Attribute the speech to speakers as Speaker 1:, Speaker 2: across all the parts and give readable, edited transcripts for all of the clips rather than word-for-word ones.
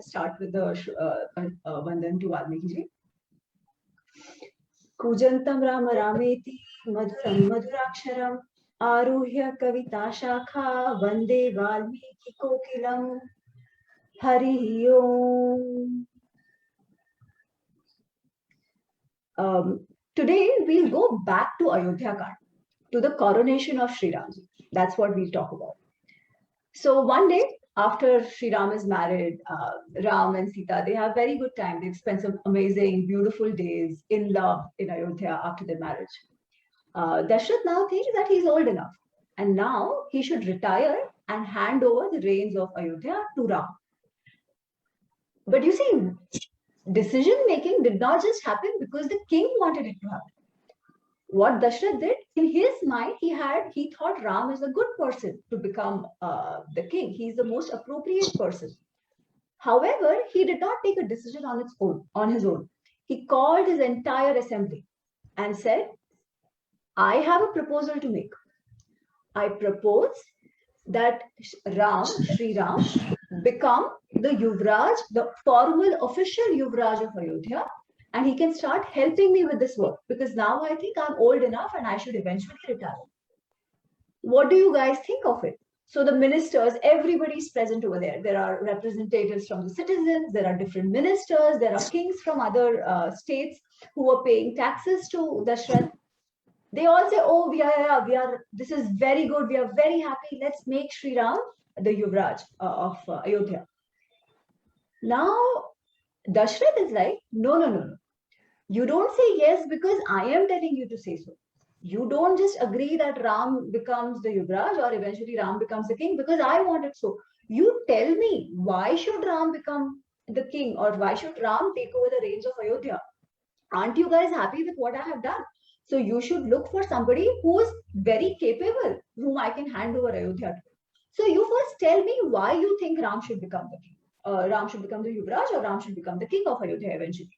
Speaker 1: start with the Vandan to Valmiki ji. Kujantam Rama Rameti Madhuraksharam Aruhya Kavita Shakha Vande Valmiki Kokilam Hari Om. Today we'll go back to Ayodhya Kand, to the coronation of Sri Ramji. That's what we'll talk about. So one day after Sri Ram is married, Ram and Sita, they have very good time. They've spent some amazing, beautiful days in love in Ayodhya after their marriage. Dashrath now thinks that he's old enough and now he should retire and hand over the reins of Ayodhya to Ram. But you see, decision making did not just happen because the king wanted it to happen. What Dashrath did, in his mind, he thought Ram is a good person to become the king. He's the most appropriate person. However, he did not take a decision on his own. He called his entire assembly and said, I have a proposal to make. I propose that Sri Ram, become the Yuvraj, the formal official Yuvraj of Ayodhya, and he can start helping me with this work because now I think I'm old enough and I should eventually retire. What do you guys think of it? So the ministers, everybody's present over there. There are representatives from the citizens, there are different ministers, there are kings from other states who are paying taxes to Dashrath. They all say, oh, we are, this is very good, we are very happy, let's make Sri Ram the Yuvraj of Ayodhya. Now, Dashrath is like, no. You don't say yes because I am telling you to say so. You don't just agree that Ram becomes the Yuvraj or eventually Ram becomes the king because I want it so. You tell me, why should Ram become the king or why should Ram take over the reins of Ayodhya? Aren't you guys happy with what I have done? So you should look for somebody who is very capable, whom I can hand over Ayodhya to. So you first tell me why you think Ram should become the king. Ram should become the Yuvraj or Ram should become the king of Ayodhya eventually.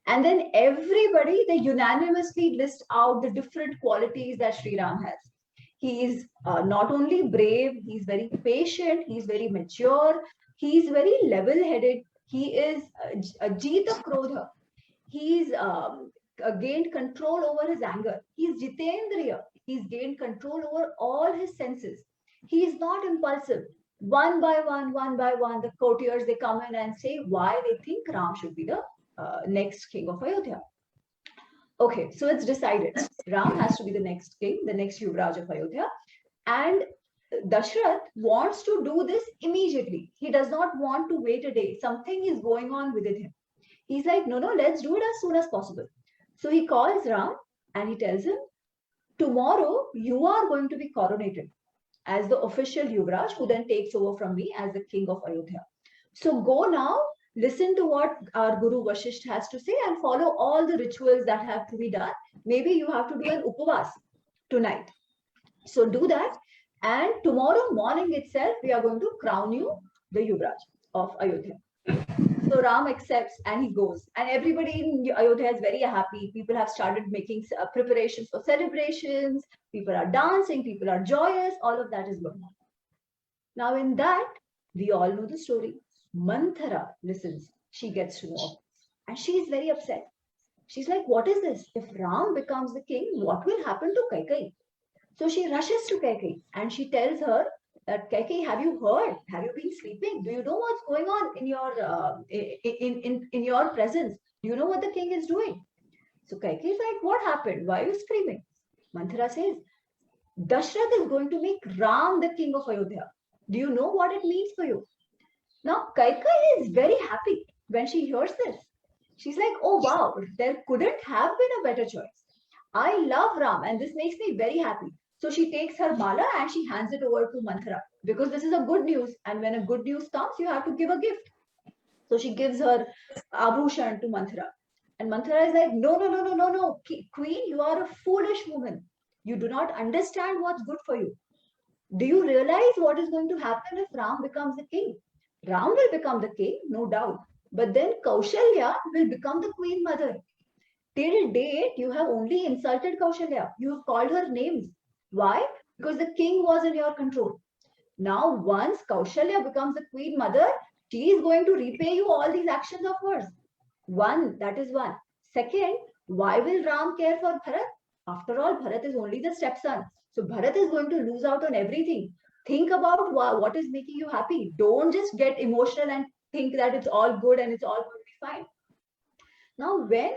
Speaker 1: And then everybody, they unanimously list out the different qualities that Sri Ram has. He is not only brave, he's very patient, he's very mature, he's very level-headed, he is Jita Krodha. He's gained control over his anger. He's Jitendriya. He's gained control over all his senses. He is not impulsive. One by one, the courtiers, they come in and say why they think Ram should be the next king of Ayodhya. Okay, so it's decided. Ram has to be the next king, the next Yuvraj of Ayodhya. And Dashrath wants to do this immediately. He does not want to wait a day. Something is going on within him. He's like, no, let's do it as soon as possible. So he calls Ram and he tells him, tomorrow you are going to be coronated as the official Yuvraj who then takes over from me as the king of Ayodhya. So go now, listen to what our Guru Vasishtha has to say and follow all the rituals that have to be done. Maybe you have to do an upavas tonight. So do that. And tomorrow morning itself, we are going to crown you the Yuvraj of Ayodhya. So Ram accepts and he goes. And everybody in Ayodhya is very happy. People have started making preparations for celebrations. People are dancing. People are joyous. All of that is going on. Now in that, we all know the story. Manthara listens. She gets to know. And she is very upset. She's like, what is this? If Ram becomes the king, what will happen to Kaikeyi? So she rushes to Kaikeyi and she tells her that, Kaikeyi, have you heard? Have you been sleeping? Do you know what's going on in your presence? Do you know what the king is doing? So Kaikeyi is like, what happened? Why are you screaming? Manthara says, Dashrath is going to make Ram the king of Ayodhya. Do you know what it means for you? Now Kaikeyi is very happy when she hears this. She's like, oh wow, there couldn't have been a better choice. I love Ram and this makes me very happy. So she takes her mala and she hands it over to Manthara because this is a good news. And when a good news comes, you have to give a gift. So she gives her Abhushan to Manthara. And Manthara is like, no. Queen, you are a foolish woman. You do not understand what's good for you. Do you realize what is going to happen if Ram becomes the king? Ram will become the king, no doubt. But then Kaushalya will become the queen mother. Till date, you have only insulted Kaushalya. You have called her names. Why? Because the king was in your control. Now, once Kaushalya becomes the queen mother, She is going to repay you all these actions of hers. One, that is one. Second, why will Ram care for Bharat? After all, Bharat is only the stepson. So Bharat is going to lose out on everything. Think about what is making you happy. Don't just get emotional and think that it's all good and it's all going to be fine. Now, when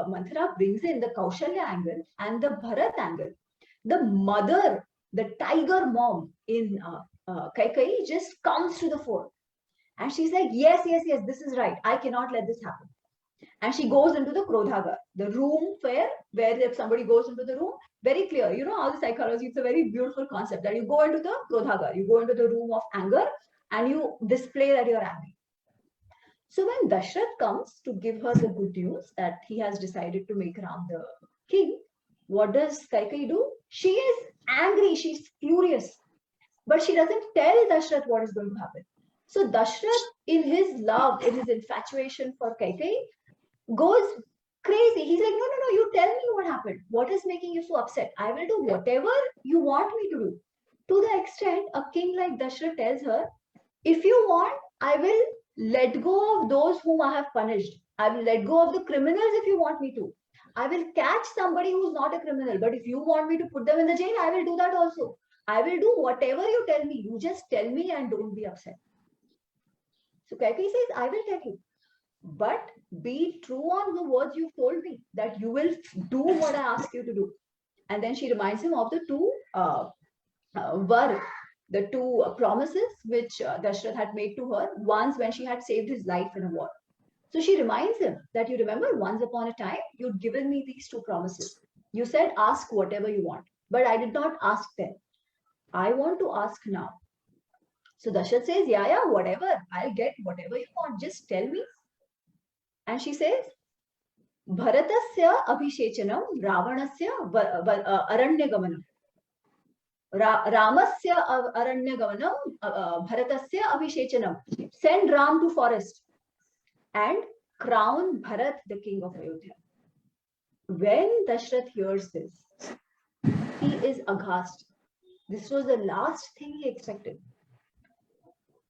Speaker 1: Manthara brings in the Kaushalya angle and the Bharat angle, the mother, the tiger mom in Kaikeyi just comes to the fore. And she's like, yes, yes, yes, this is right. I cannot let this happen. And she goes into the Krodhagar, the room where if somebody goes into the room, very clear. You know how the psychology, it's a very beautiful concept that you go into the Krodhagar, you go into the room of anger and you display that you're angry. So when Dashrath comes to give her the good news that he has decided to make Ram the king, what does Kaikeyi do? She is angry, she's furious, but she doesn't tell Dashrath what is going to happen. So Dashrath, in his love, in his infatuation for Kaikeyi, goes crazy. He's like, no, no, no, you tell me what happened. What is making you so upset? I will do whatever you want me to do. To the extent, a king like Dashrath tells her, if you want, I will let go of those whom I have punished. I will let go of the criminals if you want me to. I will catch somebody who's not a criminal. But if you want me to put them in the jail, I will do that also. I will do whatever you tell me. You just tell me and don't be upset. So Kaikeyi says, I will tell you. But be true on the words you've told me, that you will do what I ask you to do. And then she reminds him of the two the two promises which Dashrath had made to her once when she had saved his life in a war. So she reminds him that, you remember, once upon a time, you'd given me these two promises. You said, ask whatever you want, but I did not ask then. I want to ask now. So Dashrath says, yeah, whatever. I'll get whatever you want. Just tell me. And she says, Bharatasya abhishechanam Ravanasya aranyagamanam. Ramasya aranyagamanam Bharatasya abhishechanam. Send Ram to forest and crown Bharat the king of Ayodhya. When Dashrath hears this, he is aghast. This was the last thing he expected.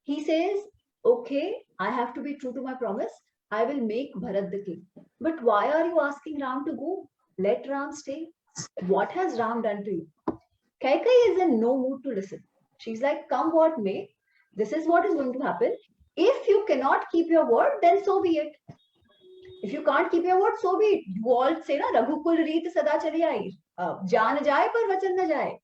Speaker 1: He says, okay, I have to be true to my promise. I will make Bharat the king. But why are you asking Ram to go? Let Ram stay. What has Ram done to you? Kaikeyi is in no mood to listen. She's like, come what may, this is what is going to happen. If you cannot keep your word, then so be it. If you can't keep your word, so be it. You all say, na, Raghukul Reet Sada Chali Aayi. Jaan jaye par vachan na jaye.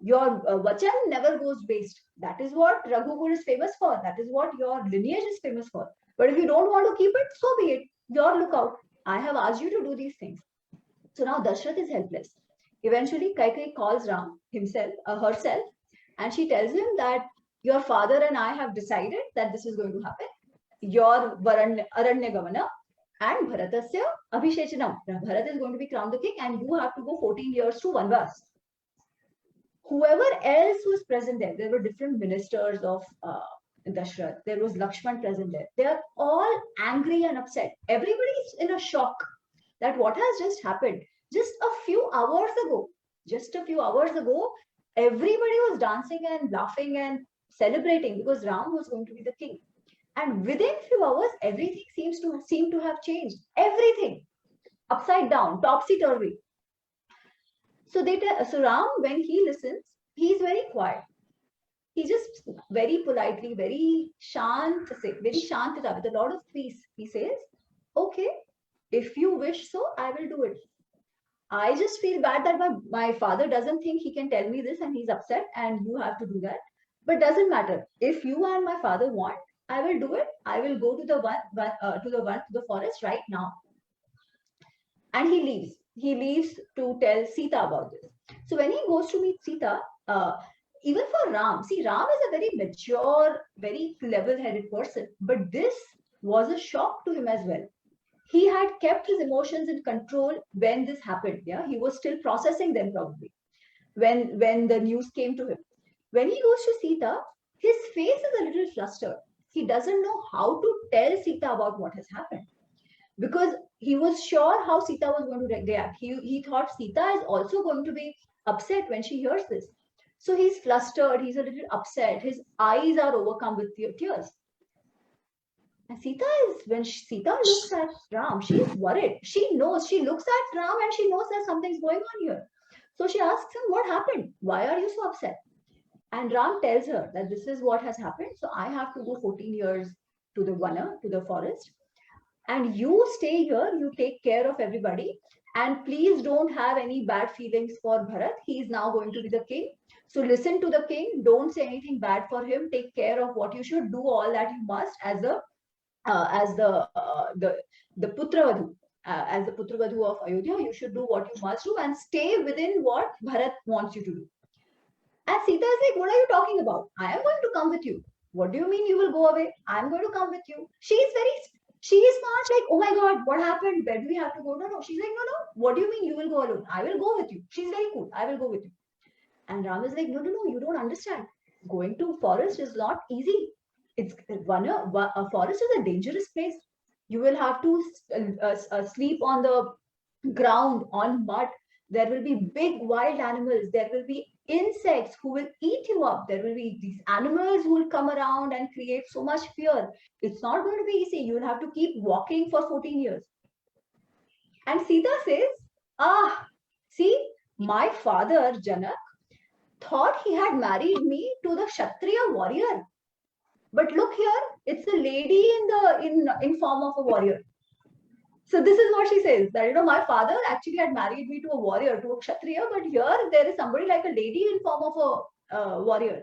Speaker 1: Your vachan never goes waste. That is what Raghukul is famous for. That is what your lineage is famous for. But if you don't want to keep it, so be it. Your lookout. I have asked you to do these things. So now Dashrath is helpless. Eventually, Kaikeyi calls Ram herself, and she tells him that your father and I have decided that this is going to happen. Your Aranyagavana and Bharatasya Abhishechanam. Bharat is going to be crowned the king, and you have to go 14 years to Vanvas. Whoever else was present there were different ministers of Dashrath. There was Lakshman present there. They are all angry and upset. Everybody is in a shock that what has just happened. Just a few hours ago, everybody was dancing and laughing and celebrating because Ram was going to be the king. And within few hours, everything seemed to have changed. Everything upside down, topsy-turvy. So Ram, when he listens, he's very quiet. He just very politely, very shant, with a lot of peace. He says, okay, if you wish so, I will do it. I just feel bad that my father doesn't think he can tell me this and he's upset and you have to do that. But doesn't matter. If you and my father want, I will do it. I will go to the forest right now. And he leaves. He leaves to tell Sita about this. So when he goes to meet Sita, even for Ram, see, Ram is a very mature, very level-headed person. But this was a shock to him as well. He had kept his emotions in control when this happened. Yeah, he was still processing them probably when the news came to him. When he goes to Sita, his face is a little flustered. He doesn't know how to tell Sita about what has happened because he was sure how Sita was going to react. He thought Sita is also going to be upset when she hears this. So he's flustered. He's a little upset. His eyes are overcome with tears. And when Sita looks at Ram, she's worried. She knows, she looks at Ram and she knows that something's going on here. So she asks him, what happened? Why are you so upset? And Ram tells her that this is what has happened. So I have to go 14 years to the Vana, to the forest. And you stay here, you take care of everybody. And please don't have any bad feelings for Bharat. He is now going to be the king. So listen to the king. Don't say anything bad for him. Take care of what you should do, all that you must as a as the Putravadhu, as the Putravadhu of Ayodhya, you should do what you must do and stay within what Bharat wants you to do. And Sita is like, what are you talking about? I am going to come with you. What do you mean you will go away? I am going to come with you. She is not like, oh my God, what happened? Where do we have to go? No, no. She's like, no, no. What do you mean you will go alone? I will go with you. She's very cool. I will go with you. And Ram is like, no, no, no, you don't understand. Going to forest is not easy. It's a forest is a dangerous place. You will have to sleep on the ground, on mud. There will be big wild animals. There will be insects who will eat you up. There will be these animals who will come around and create so much fear. It's not going to be easy. You will have to keep walking for 14 years. And Sita says, see, my father, Janak, thought he had married me to the Kshatriya warrior. But look here, it's a lady in form of a warrior. So this is what she says, that my father actually had married me to a warrior, to a Kshatriya, but here there is somebody like a lady in form of a warrior.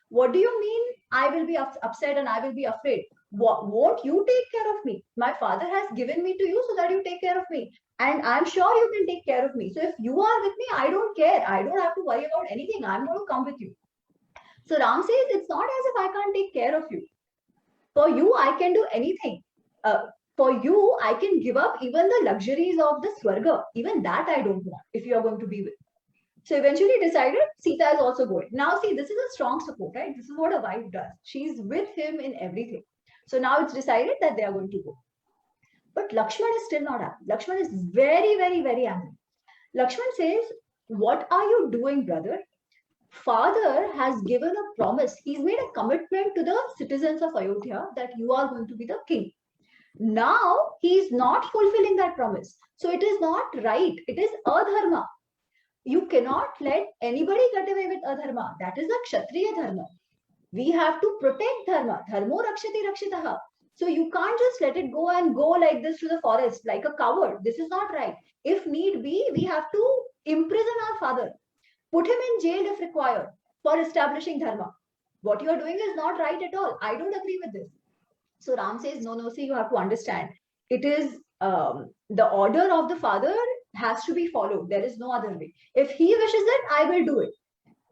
Speaker 1: What do you mean I will be upset and I will be afraid? Won't you take care of me? My father has given me to you so that you take care of me. And I'm sure you can take care of me. So if you are with me, I don't care. I don't have to worry about anything. I'm going to come with you. So Ram says, it's not as if I can't take care of you. For you, I can do anything. For you, I can give up even the luxuries of the Swarga. Even that I don't want if you are going to be with me. So eventually decided Sita is also going. Now see, this is a strong support, right? This is what a wife does. She's with him in everything. So now it's decided that they are going to go. But Lakshman is still not happy. Lakshman is very, very, very angry. Lakshman says, what are you doing, brother? Father has given a promise. He's made a commitment to the citizens of Ayodhya that you are going to be the king. Now he is not fulfilling that promise. So it is not right. It is adharma. You cannot let anybody get away with adharma. That is the Kshatriya dharma. We have to protect dharma. Dharmo rakshati rakshitaha. So you can't just let it go and go like this to the forest like a coward. This is not right. If need be, we have to imprison our father. Put him in jail if required for establishing dharma. What you are doing is not right at all. I don't agree with this. So Ram says, no, no, see, you have to understand. It is the order of the father has to be followed. There is no other way. If he wishes it, I will do it.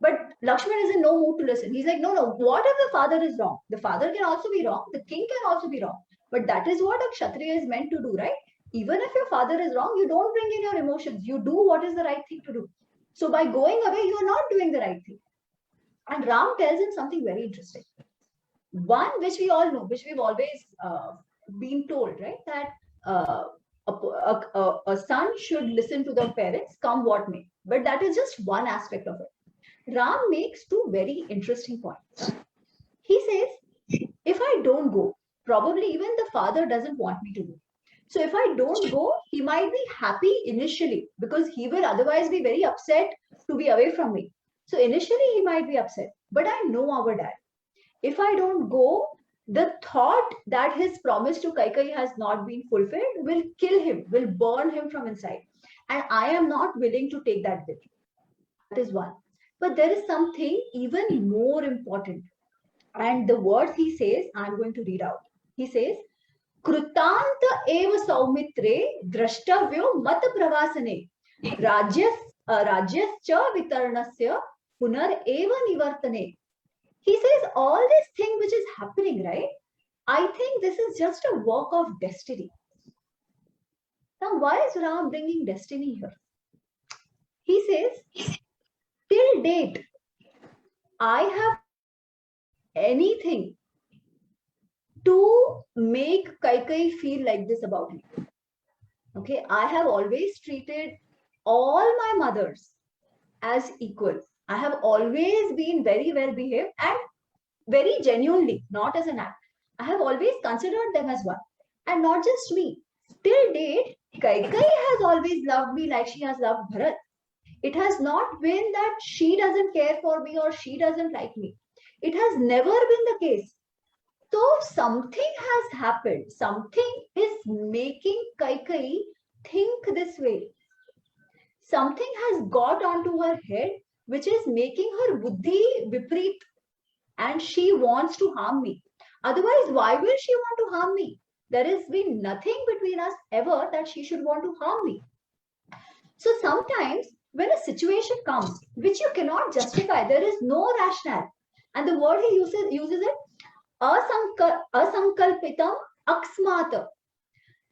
Speaker 1: But Lakshman is in no mood to listen. He's like, no, no, what if the father is wrong? The father can also be wrong. The king can also be wrong. But that is what a Kshatriya is meant to do, right? Even if your father is wrong, you don't bring in your emotions. You do what is the right thing to do. So by going away, you are not doing the right thing. And Ram tells him something very interesting. One, which we all know, which we've always been told, right? That a son should listen to the parents, come what may. But that is just one aspect of it. Ram makes two very interesting points. He says, if I don't go, probably even the father doesn't want me to go. So if I don't go, he might be happy initially because he will otherwise be very upset to be away from me. So initially he might be upset, but I know our dad. If I don't go, the thought that his promise to Kaikeyi has not been fulfilled will kill him, will burn him from inside. And I am not willing to take that bit. That is one. But there is something even more important. And the words he says, I'm going to read out. He says, कृतांत एव सौमित्रे द्रष्टव्यो मत प्रवासने राज्यश्च वितरणस्य पुनरेव निवर्तने. He says all this thing which is happening, right? I think this is just a work of destiny. Now, why is Ram bringing destiny here? He says, till date, I have anything to make Kaikeyi feel like this about me. Okay, I have always treated all my mothers as equal. I have always been very well behaved and very genuinely, not as an act. I have always considered them as one. And not just me. Till date, Kaikai has always loved me like she has loved Bharat. It has not been that she doesn't care for me or she doesn't like me. It has never been the case. So something has happened. Something is making Kaikai think this way. Something has got onto her head which is making her buddhi vipreet, and she wants to harm me. Otherwise, why will she want to harm me? There has been nothing between us ever that she should want to harm me. So sometimes when a situation comes which you cannot justify, there is no rationale. And the word he uses it, asankalpitam aksmata.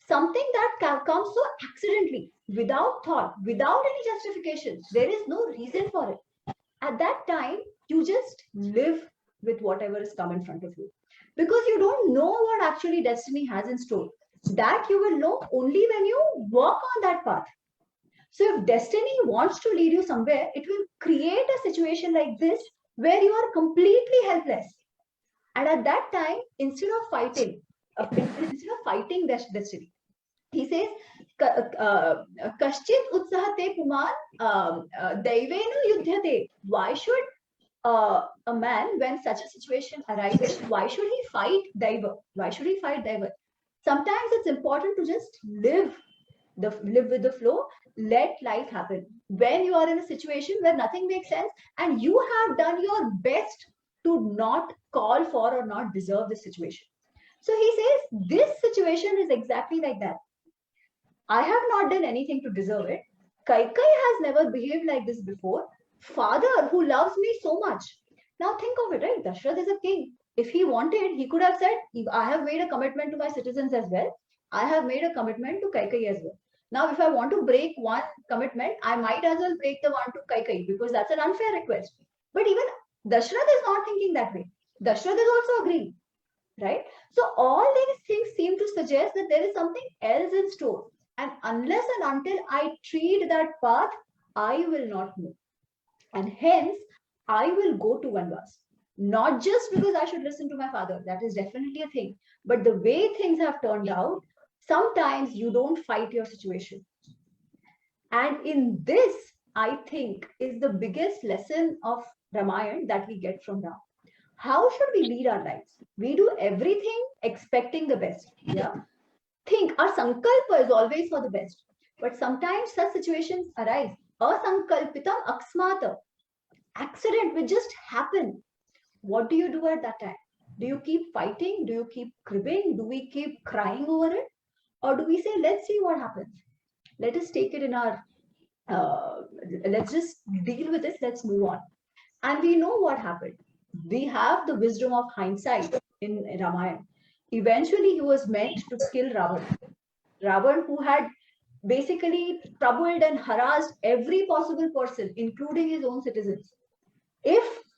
Speaker 1: Something that comes so accidentally, without thought, without any justification. There is no reason for it. At that time, you just live with whatever is come in front of you. Because you don't know what actually destiny has in store. That you will know only when you walk on that path. So if destiny wants to lead you somewhere, it will create a situation like this where you are completely helpless. And at that time, instead of fighting destiny, he says, Kaschit utsahate puman daivenu yudhyate. Why should a man, when such a situation arises, why should he fight Daiva? Why should he fight Daiva? Sometimes it's important to just live with the flow, let life happen. When you are in a situation where nothing makes sense and you have done your best to not call for or not deserve this situation. So he says, this situation is exactly like that. I have not done anything to deserve it. Kaikai has never behaved like this before. Father who loves me so much. Now think of it, right? Dashrath is a king. If he wanted, he could have said, I have made a commitment to my citizens as well. I have made a commitment to Kaikai as well. Now, if I want to break one commitment, I might as well break the one to Kaikai because that's an unfair request. But even Dashrath is not thinking that way. Dashrath is also agreeing, right? So all these things seem to suggest that there is something else in store. And unless and until I tread that path, I will not move. And hence, I will go to Vanvas. Not just because I should listen to my father, that is definitely a thing. But the way things have turned out, sometimes you don't fight your situation. And in this, I think, is the biggest lesson of Ramayana that we get from Ram. How should we lead our lives? We do everything expecting the best. Yeah. Think our sankalpa is always for the best. But sometimes such situations arise. Asankalpitam aksmata. Accident will just happen. What do you do at that time? Do you keep fighting? Do you keep cribbing? Do we keep crying over it? Or do we say, let's see what happens? Let us take it in our, let's just deal with this. Let's move on. And we know what happened. We have the wisdom of hindsight in Ramayana. Eventually, he was meant to kill Ravan. Ravan, who had basically troubled and harassed every possible person, including his own citizens.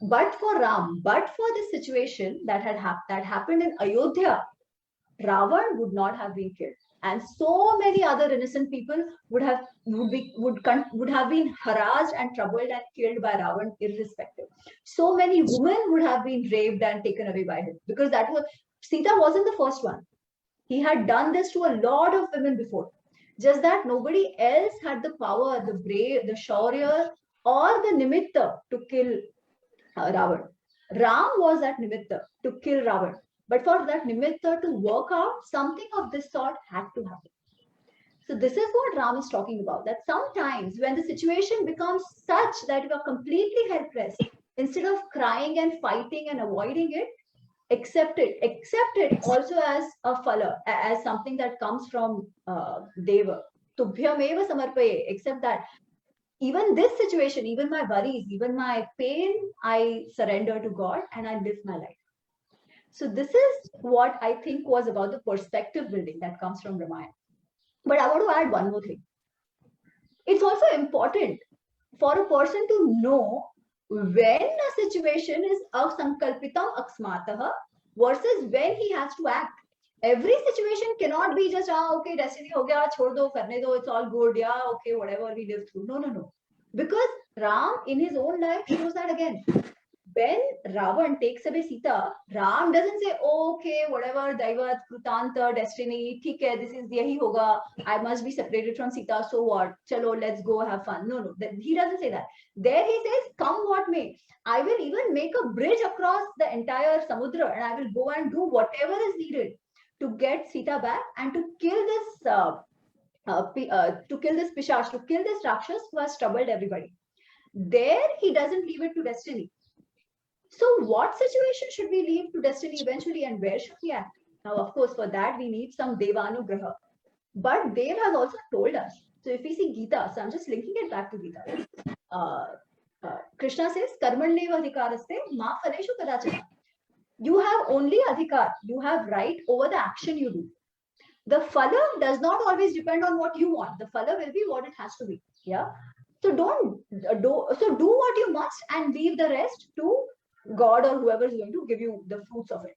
Speaker 1: But for Ram, but for this situation that happened in Ayodhya, Ravan would not have been killed, and so many other innocent people would have been harassed and troubled and killed by Ravan, irrespective. So many women would have been raped and taken away by him, because Sita wasn't the first one. He had done this to a lot of women before. Just that nobody else had the power, the brave, the shaurya, or the nimitta to kill Ravan. Ram was that nimitta to kill Ravan. But for that nimitta to work out, something of this sort had to happen. So this is what Ram is talking about, that sometimes when the situation becomes such that you are completely helpless, instead of crying and fighting and avoiding it, accept it also as a phala, as something that comes from Deva. Tubhyameva samarpaye, accept that even this situation, even my worries, even my pain, I surrender to God and I live my life. So this is what I think was about the perspective building that comes from Ramayana. But I want to add one more thing. It's also important for a person to know when a situation is asankalpitam aksmataha versus when he has to act. Every situation cannot be just, okay, destiny ho gaya, chhod do, karne do, it's all good, yeah, okay, whatever we live through. No. Because Ram in his own life shows that again. when Ravan takes away Sita, Ram doesn't say, oh, okay, whatever, Daivat, Krutanta, destiny, theek hai, this is yahi hoga, I must be separated from Sita, so what? Chalo, let's go have fun. No, he doesn't say that. There he says, come what may. I will even make a bridge across the entire Samudra and I will go and do whatever is needed to get Sita back and to kill this Pishaч, to kill this Rakshas who has troubled everybody. There he doesn't leave it to destiny. So what situation should we leave to destiny eventually and where should we act? Now, of course, for that we need some Devanugraha. But Dev has also told us. So if we see Gita, so I'm just linking it back to Gita. Krishna says, Karmandev adhikaraste ma phaleshu kadachana. You have only adhikar, you have right over the action you do. The phala does not always depend on what you want. The phala will be what it has to be. Yeah. So do what you must and leave the rest to God or whoever is going to give you the fruits of it.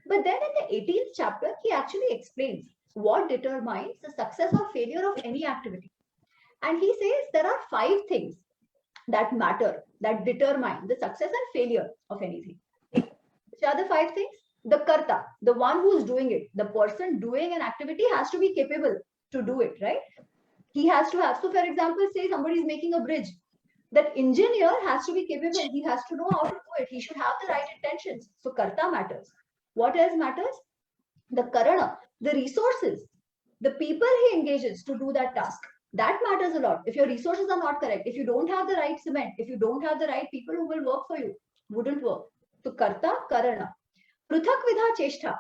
Speaker 1: But then in the 18th chapter, he actually explains what determines the success or failure of any activity. And he says there are 5 things that matter, that determine the success and failure of anything. Which are the 5 things? The karta, the one who's doing it, the person doing an activity has to be capable to do it, right? He has to have, so for example, say somebody is making a bridge. That engineer has to be capable. He has to know how to do it. He should have the right intentions. So karta matters. What else matters? The karana, the resources, the people he engages to do that task. That matters a lot. If your resources are not correct, if you don't have the right cement, if you don't have the right people who will work for you, wouldn't work. So karta, karana. Pruthak vidha cheshta.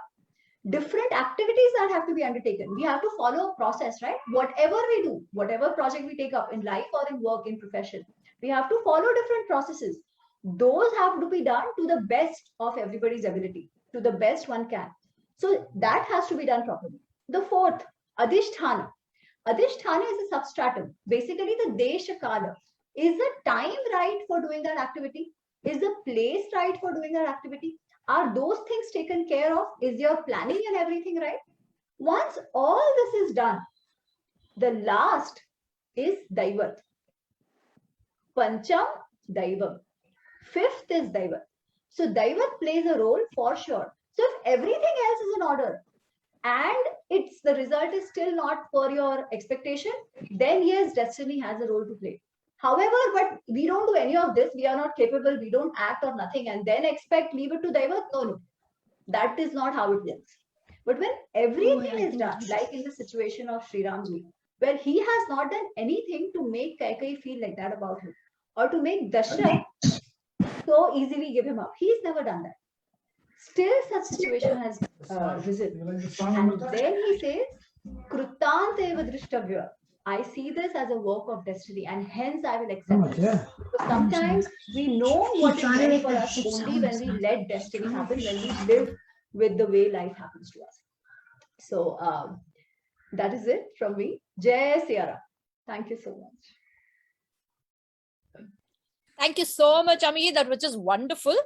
Speaker 1: Different activities that have to be undertaken. We have to follow a process, right? Whatever we do, whatever project we take up in life or in work, in profession, we have to follow different processes. Those have to be done to the best of everybody's ability, to the best one can. So that has to be done properly. The 4th, adhishthana. Adhishthana is a substratum. Basically, the desha kala. Is the time right for doing that activity? Is the place right for doing that activity? Are those things taken care of? Is your planning and everything right? Once all this is done, the last is Daivat. Pancham, Daivam. 5th is Daivat. So Daivat plays a role for sure. So if everything else is in order and the result is still not for your expectation, then yes, destiny has a role to play. However, but we don't do any of this. We are not capable. We don't act or nothing and then leave it to Daivat. No. That is not how it works. But when everything is done, like in the situation of Sri Ramji, where he has not done anything to make Kaikeyi feel like that about him, or to make Dashrath so easily give him up. He's never done that. Still, such situation has risen. And then he says, Krutanta eva drishtabhya. I see this as a work of destiny and hence I will accept it. So sometimes we know what is meant for us only when we let destiny happen, when we live with the way life happens to us. So that is it from me. Jai Siya Ram. Thank you so much.
Speaker 2: Thank you so much, Ami. That was just wonderful.